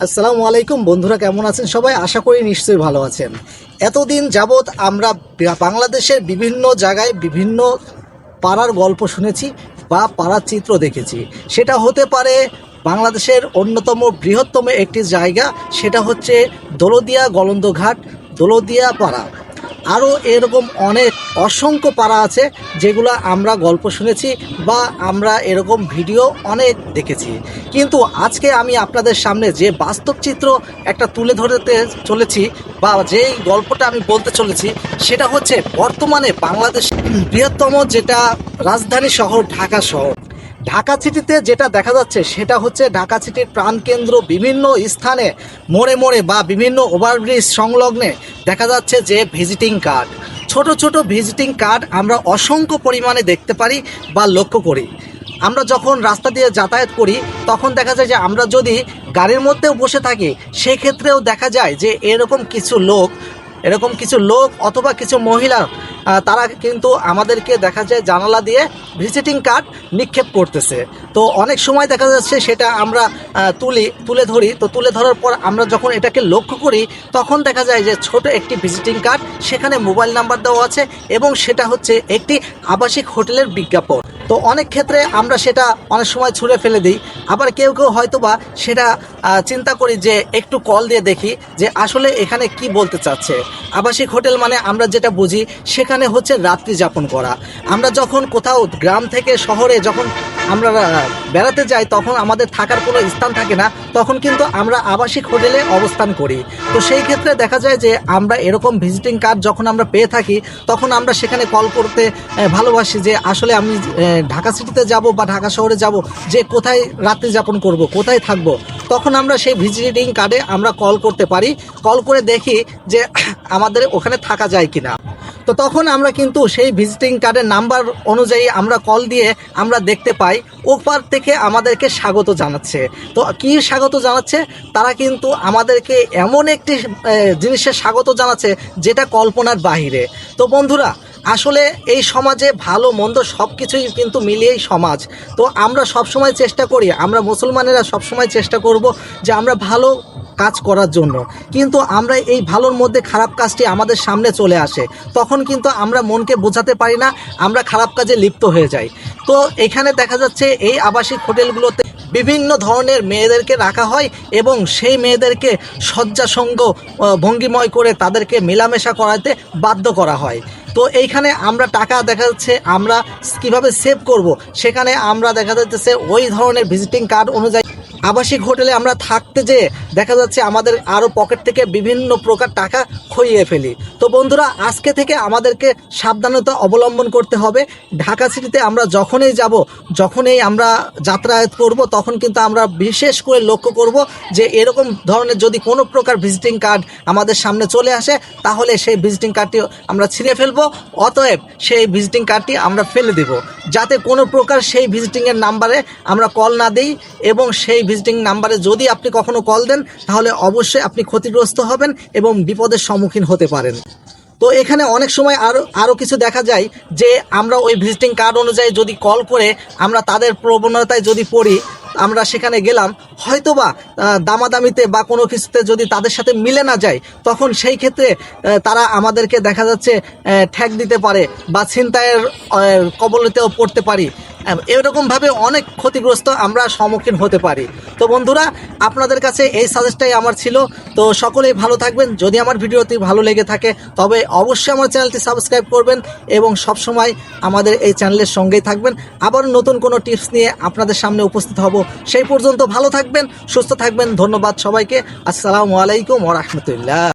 আসসালামু আলাইকুম বন্ধুরা, কেমন আছেন সবাই? আশা করি নিশ্চয়ই ভালো আছেন। এতদিন যাবৎ আমরা বাংলাদেশের বিভিন্ন জায়গায় বিভিন্ন পাড়ার গল্প শুনেছি বা পাড়ার চিত্র দেখেছি। সেটা হতে পারে বাংলাদেশের অন্যতম বৃহত্তম একটি জায়গা, সেটা হচ্ছে দৌলতদিয়া গলন্দঘাট, দৌলতদিয়া পাড়া। আরও এরকম অনেক অসংখ্য পাড়া আছে যেগুলো আমরা গল্প শুনেছি বা আমরা এরকম ভিডিও অনেক দেখেছি। কিন্তু আজকে আমি আপনাদের সামনে যে বাস্তব চিত্র একটা তুলে ধরতে চলেছি বা যেই গল্পটা আমি বলতে চলেছি, সেটা হচ্ছে বর্তমানে বাংলাদেশ বৃহত্তম যেটা রাজধানী শহর ঢাকা শহর। ঢাকা সিটিতে যেটা দেখা যাচ্ছে সেটা হচ্ছে ঢাকা সিটির প্রাণকেন্দ্র বিভিন্ন স্থানে মোড়ে মোড়ে বা বিভিন্ন ওভারব্রিজ সংলগ্নে দেখা যাচ্ছে যে ভিজিটিং কার্ড, ছোট ছোট ভিজিটিং কার্ড আমরা অসংখ্য পরিমাণে দেখতে পারি বা লক্ষ্য করি। আমরা যখন রাস্তা দিয়ে যাতায়াত করি তখন দেখা যায় যে আমরা যদি গাড়ির মধ্যেও বসে থাকি সেক্ষেত্রেও দেখা যায় যে এরকম কিছু লোক অথবা কিছু মহিলা তারা কিন্তু আমাদেরকে দেখা যায় জানালা দিয়ে ভিজিটিং কার্ড নিক্ষেপ করতেছে। তো অনেক সময় দেখা যাচ্ছে সেটা আমরা তুলে ধরি। তো তুলে ধরার পর আমরা যখন এটাকে লক্ষ্য করি তখন দেখা যায় যে ছোট একটি ভিজিটিং কার্ড, সেখানে মোবাইল নাম্বার দেওয়া আছে এবং সেটা হচ্ছে একটি আবাসিক হোটেলের বিজ্ঞাপন। তো অনেক ক্ষেত্রে আমরা সেটা অনেক সময় ছুঁড়ে ফেলে দিই, আবার কেউ হয়তোবা সেটা চিন্তা করি যে একটু কল দিয়ে দেখি যে আসলে এখানে কি বলতে চাচ্ছে। আবাসিক হোটেল মানে আমরা যেটা বুঝি সেখানে হচ্ছে রাত্রি যাপন করা। আমরা যখন কোথাও গ্রাম থেকে শহরে যখন আমরা বেড়াতে যাই তখন আমাদের থাকার কোনো স্থান থাকে না, তখন কিন্তু আমরা আবাসিক হোটেলে অবস্থান করি। তো সেই ক্ষেত্রে দেখা যায় যে আমরা এরকম ভিজিটিং কার্ড যখন আমরা পেয়ে থাকি তখন আমরা সেখানে কল করতে ভালোবাসি যে আসলে আমি ঢাকা সিটিতে যাব বা ঢাকা শহরে যাব, যে কোথায় রাত্রি যাপন করব, কোথায় থাকব। তখন আমরা সেই ভিজিটিং কার্ডে আমরা কল করতে পারি, কল করে দেখি যে আমাদের ওখানে থাকা যায় কিনা। তো তখন আমরা কিন্তু সেই ভিজিটিং কার্ডের নাম্বার অনুযায়ী আমরা কল দিয়ে আমরা দেখতে পাই ওপার থেকে আমাদেরকে স্বাগত জানাচ্ছে। তো কি স্বাগত জানাচ্ছে? তারা কিন্তু আমাদেরকে এমন একটি জিনিসের স্বাগত জানাচ্ছে যেটা কল্পনার বাহিরে। তো বন্ধুরা, আসলে এই সমাজে ভালো মন্দ সব কিছুই কিন্তু মিলিয়েই সমাজ। তো আমরা সবসময় চেষ্টা করি, আমরা মুসলমানেরা সবসময় চেষ্টা করব যে আমরা ভালো কাজ করার জন্য, কিন্তু আমরা এই ভালোর মধ্যে খারাপ কাজটি আমাদের সামনে চলে আসে, তখন কিন্তু আমরা মনকে বোঝাতে পারি না, আমরা খারাপ কাজে লিপ্ত হয়ে যাই। তো এখানে দেখা যাচ্ছে এই আবাসিক হোটেলগুলোতে বিভিন্ন ধরনের মেয়েদেরকে রাখা হয় এবং সেই মেয়েদেরকে শয্যাসঙ্গ ভঙ্গিময় করে তাদেরকে মেলামেশা করাতে বাধ্য করা হয়। তো এইখানে আমরা টাকা দেখা যাচ্ছে আমরা কিভাবে সেভ করব, সেখানে আমরা দেখা যাচ্ছে ওই ধরনের ভিজিটিং কার্ড অনুযায়ী আবাসিক হোটেলে আমরা থাকতে যেয়ে দেখা যাচ্ছে আমাদের আরও পকেট থেকে বিভিন্ন প্রকার টাকা খইয়ে ফেলি। তো বন্ধুরা, আজকে থেকে আমাদেরকে সাবধানতা অবলম্বন করতে হবে। ঢাকা সিটিতে আমরা যখনই আমরা যাতায়াত করব তখন কিন্তু আমরা বিশেষ করে লক্ষ্য করব যে এরকম ধরনের যদি কোনো প্রকার ভিজিটিং কার্ড আমাদের সামনে চলে আসে তাহলে সেই ভিজিটিং কার্ডটি আমরা ছিঁড়ে ফেলবো, অতএব সেই ভিজিটিং কার্ডটি আমরা ফেলে দেব, যাতে কোনো প্রকার সেই ভিজিটিংয়ের নাম্বারে আমরা কল না দিই। এবং সেই ভিজিটিং নাম্বারে যদি আপনি কখনো কল দেন তাহলে অবশ্যই আপনি ক্ষতিগ্রস্ত হবেন এবং বিপদের সম্মুখীন হতে পারেন। তো এখানে অনেক সময় আরও কিছু দেখা যায় যে আমরা ওই ভিজিটিং কার্ড অনুযায়ী যদি কল করে আমরা তাদের প্রবণতায় যদি পড়ি, আমরা সেখানে গেলাম, হয়তোবা দামাদামিতে বা কোনো কিছুতে যদি তাদের সাথে মিলে না যায় তখন সেই ক্ষেত্রে তারা আমাদেরকে দেখা যাচ্ছে ঠ্যাক দিতে পারে বা ছিনতাইয়ের কবলেতেও পড়তে পারি। এরকমভাবে অনেক ক্ষতিগ্রস্ত আমরা সম্মুখীন হতে পারি। তো বন্ধুরা, আপনাদের কাছে এই সাজেস্টটাই আমার ছিল। তো সকলেই ভালো থাকবেন। যদি আমার ভিডিওটি ভালো লেগে থাকে তবে অবশ্যই আমার চ্যানেলটি সাবস্ক্রাইব করবেন এবং সবসময় আমাদের এই চ্যানেলের সঙ্গেই থাকবেন। আবার নতুন কোনো টিপস নিয়ে আপনাদের সামনে উপস্থিত হব। সেই পর্যন্ত ভালো থাকবেন, সুস্থ থাকবেন। ধন্যবাদ সবাইকে। আসসালামু আলাইকুম ওয়া রাহমাতুল্লাহ।